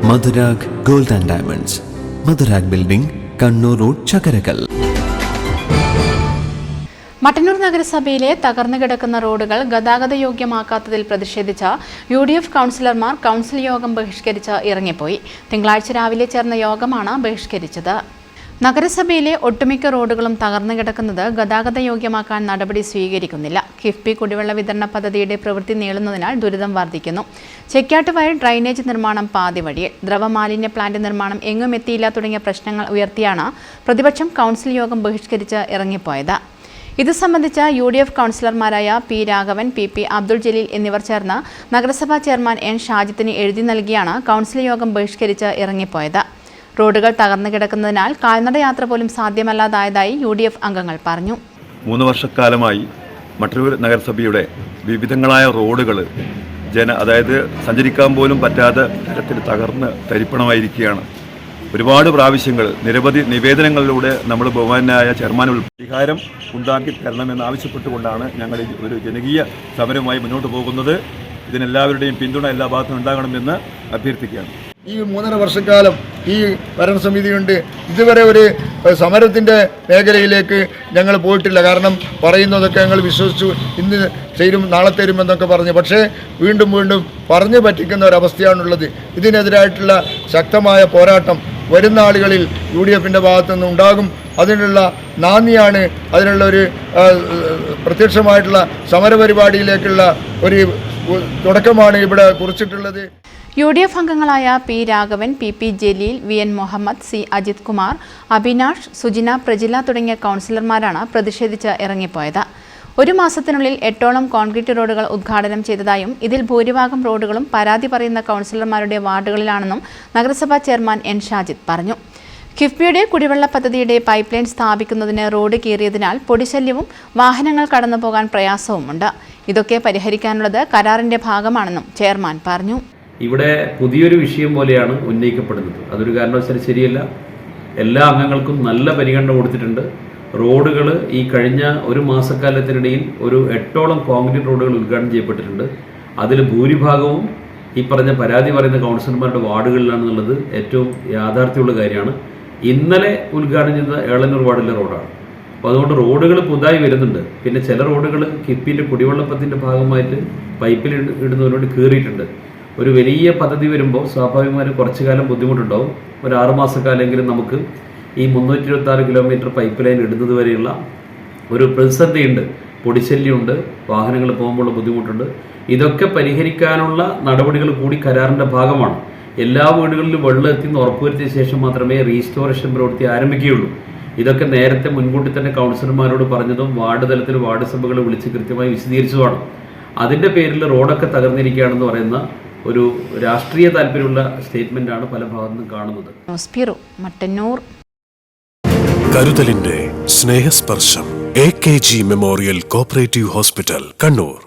Madhurag gold and diamonds, Madhurag building, Kannur road, Chakkarakal. Mattannur നഗരസഭയിലെ തകർന്നു കിടക്കുന്ന റോഡുകൾ ഗതാഗത യോഗ്യമാക്കാത്തതിൽ പ്രതിഷേധിച്ച UDF കൗൺസിലർമാർ കൗൺസിൽ യോഗം ബഹിഷ്കരിച്ച് ഇറങ്ങിപ്പോയി. തിങ്കളാഴ്ച രാവിലെ ചേർന്ന യോഗമാണ് ബഹിഷ്കരിച്ചത്. നഗരസഭയിലെ ഒട്ടുമിക്ക റോഡുകളും തകർന്നു കിടക്കുന്നത് ഗതാഗത യോഗ്യമാക്കാൻ നടപടി സ്വീകരിക്കുന്നില്ല. കിഫ്ബി കുടിവെള്ള വിതരണ പദ്ധതിയുടെ പ്രവൃത്തി നീളുന്നതിനാൽ ദുരിതം വർദ്ധിക്കുന്നു. ചെക്കാട്ടുവയൽ ഡ്രൈനേജ് നിർമ്മാണം പാതി വഴിയിൽ, ദ്രവമാലിന്യ പ്ലാന്റ് നിർമ്മാണം എങ്ങും എത്തിയില്ല തുടങ്ങിയ പ്രശ്നങ്ങൾ ഉയർത്തിയാണ് പ്രതിപക്ഷം കൗൺസിൽ യോഗം ബഹിഷ്കരിച്ച് ഇറങ്ങിപ്പോയത്. ഇത് സംബന്ധിച്ച UDF കൗൺസിലർമാരായ P. രാഘവൻ, PP. അബ്ദുൾ ജലീൽ എന്നിവർ ചേർന്ന് നഗരസഭാ ചെയർമാൻ N. ഷാജിത്തിന് എഴുതി നൽകിയാണ് കൗൺസിൽ യോഗം ബഹിഷ്കരിച്ച് ഇറങ്ങിപ്പോയത്. റോഡുകൾ തകർന്നു കിടക്കുന്നതിനാൽ കാൽനട യാത്ര പോലും സാധ്യമല്ലാതായതായി UDF അംഗങ്ങൾ പറഞ്ഞു. 3 വർഷക്കാലമായി മട്ടന്നൂർ നഗരസഭയുടെ വിവിധങ്ങളായ റോഡുകൾ അതായത് സഞ്ചരിക്കാൻ പോലും പറ്റാത്ത തരത്തിൽ തകർന്ന് തരിപ്പണമായിരിക്കുകയാണ്. ഒരുപാട് പ്രാവശ്യങ്ങൾ നിരവധി നിവേദനങ്ങളിലൂടെ നമ്മൾ ബഹുമാനായ ചെയർമാൻ പരിഹാരം ഉണ്ടാക്കി തരണമെന്ന് ആവശ്യപ്പെട്ടുകൊണ്ടാണ് ഞങ്ങൾ ഒരു ജനകീയ സമരവുമായി മുന്നോട്ട് പോകുന്നത്. ഇതിനെല്ലാവരുടെയും പിന്തുണ എല്ലാ ഭാഗത്തും ഉണ്ടാകണമെന്ന് അഭ്യർത്ഥിക്കുകയാണ്. ഈ 3.5 വർഷക്കാലം ഈ ഭരണസമിതിയുണ്ട്. ഇതുവരെ ഒരു സമരത്തിൻ്റെ മേഖലയിലേക്ക് ഞങ്ങൾ പോയിട്ടില്ല. കാരണം പറയുന്നതൊക്കെ ഞങ്ങൾ വിശ്വസിച്ചു, ഇന്ന് തരും നാളെ തരുമെന്നൊക്കെ പറഞ്ഞു. പക്ഷേ വീണ്ടും പറഞ്ഞു പറ്റിക്കുന്ന ഒരവസ്ഥയാണുള്ളത്. ഇതിനെതിരായിട്ടുള്ള ശക്തമായ പോരാട്ടം വരുന്ന ആളുകളിൽ UDFൻ്റെ ഭാഗത്തുനിന്ന് ഉണ്ടാകും. അതിനുള്ള നാന്ദിയാണ്, അതിനുള്ള ഒരു പ്രത്യക്ഷമായിട്ടുള്ള സമരപരിപാടിയിലേക്കുള്ള ഒരു തുടക്കമാണ് ഇവിടെ കുറിച്ചിട്ടുള്ളത്. UDF അംഗങ്ങളായ P. Raghavan, PP. Jaleel, VN. Muhammad, C. Ajith Kumar, Abhinash, Sujina, Prajila തുടങ്ങിയ കൗൺസിലർമാരാണ് പ്രതിഷേധിച്ച് ഇറങ്ങിപ്പോയത്. 1 മാസത്തിനുള്ളിൽ 8ഓളം കോൺക്രീറ്റ് റോഡുകൾ ഉദ്ഘാടനം ചെയ്തതായും ഇതിൽ ഭൂരിഭാഗം റോഡുകളും പരാതി പറയുന്ന കൗൺസിലർമാരുടെ വാർഡുകളിലാണെന്നും നഗരസഭാ ചെയർമാൻ N. ഷാജിദ് പറഞ്ഞു. കിഫ്ബിയുടെ കുടിവെള്ള പദ്ധതിയുടെ പൈപ്പ് ലൈൻ സ്ഥാപിക്കുന്നതിന് റോഡ് കീറിയതിനാൽ പൊടിശല്യവും വാഹനങ്ങൾ കടന്നുപോകാൻ പ്രയാസവുമുണ്ട്. ഇതൊക്കെ പരിഹരിക്കാനുള്ളത് കരാറിന്റെ ഭാഗമാണെന്നും ചെയർമാൻ പറഞ്ഞു. ഇവിടെ പുതിയൊരു വിഷയം പോലെയാണ് ഉന്നയിക്കപ്പെടുന്നത്. അതൊരു കാരണവശാലും ശരിയല്ല. എല്ലാ അംഗങ്ങൾക്കും നല്ല പരിഗണന കൊടുത്തിട്ടുണ്ട്. റോഡുകൾ ഈ കഴിഞ്ഞ 1 മാസക്കാലത്തിനിടയിൽ ഒരു 8ഓളം കോൺക്രീറ്റ് റോഡുകൾ ഉദ്ഘാടനം ചെയ്യപ്പെട്ടിട്ടുണ്ട്. അതിൽ ഭൂരിഭാഗവും ഈ പറഞ്ഞ പരാതി പറയുന്ന കൗൺസിലർമാരുടെ വാർഡുകളിലാണെന്നുള്ളത് ഏറ്റവും യാഥാർത്ഥ്യമുള്ള കാര്യമാണ്. ഇന്നലെ ഉദ്ഘാടനം ചെയ്ത ഏളന്നൂർ വാർഡിലെ റോഡാണ്. അപ്പോൾ അതുകൊണ്ട് റോഡുകൾ പുതുതായി വരുന്നുണ്ട്. പിന്നെ ചില റോഡുകൾ കിഫ്ബിൻ്റെ കുടിവെള്ള പദ്ധതിൻ്റെ ഭാഗമായിട്ട് പൈപ്പിൽ ഇടുന്നതിനോട് കീറിയിട്ടുണ്ട്. ഒരു വലിയ പദ്ധതി വരുമ്പോൾ സ്വാഭാവികമായും കുറച്ചു കാലം ബുദ്ധിമുട്ടുണ്ടാവും. ഒരു 6 മാസക്കാലെങ്കിലും നമുക്ക് ഈ 326 കിലോമീറ്റർ പൈപ്പ് ലൈൻ ഇടുന്നത് വരെയുള്ള ഒരു പ്രതിസന്ധിയുണ്ട്. പൊടിശല്യമുണ്ട്, വാഹനങ്ങൾ പോകുമ്പോൾ ബുദ്ധിമുട്ടുണ്ട്. ഇതൊക്കെ പരിഹരിക്കാനുള്ള നടപടികൾ കൂടി കരാറിൻ്റെ ഭാഗമാണ്. എല്ലാ വീടുകളിലും വെള്ളം എത്തിയെന്ന് ഉറപ്പുവരുത്തിയ ശേഷം മാത്രമേ റീസ്റ്റോറേഷൻ പ്രവൃത്തി ആരംഭിക്കുകയുള്ളൂ. ഇതൊക്കെ നേരത്തെ മുൻകൂട്ടി തന്നെ കൗൺസിലർമാരോട് പറഞ്ഞതും വാർഡ് തലത്തിൽ വാർഡ് സഭകളെ വിളിച്ച് കൃത്യമായി വിശദീകരിച്ചതുമാണ്. അതിൻ്റെ പേരിൽ റോഡൊക്കെ തകർന്നിരിക്കുകയാണെന്ന് പറയുന്ന ഒരു രാഷ്ട്രീയ താല്പര്യമുള്ള സ്റ്റേറ്റ്മെന്റാണ് പല ഭാഗത്തുനിന്നും കാണുന്നത്. മട്ടന്നൂർ. കരുതലിന്റെ സ്നേഹസ്പർശം AKG memorial cooperative hospital, Kannur.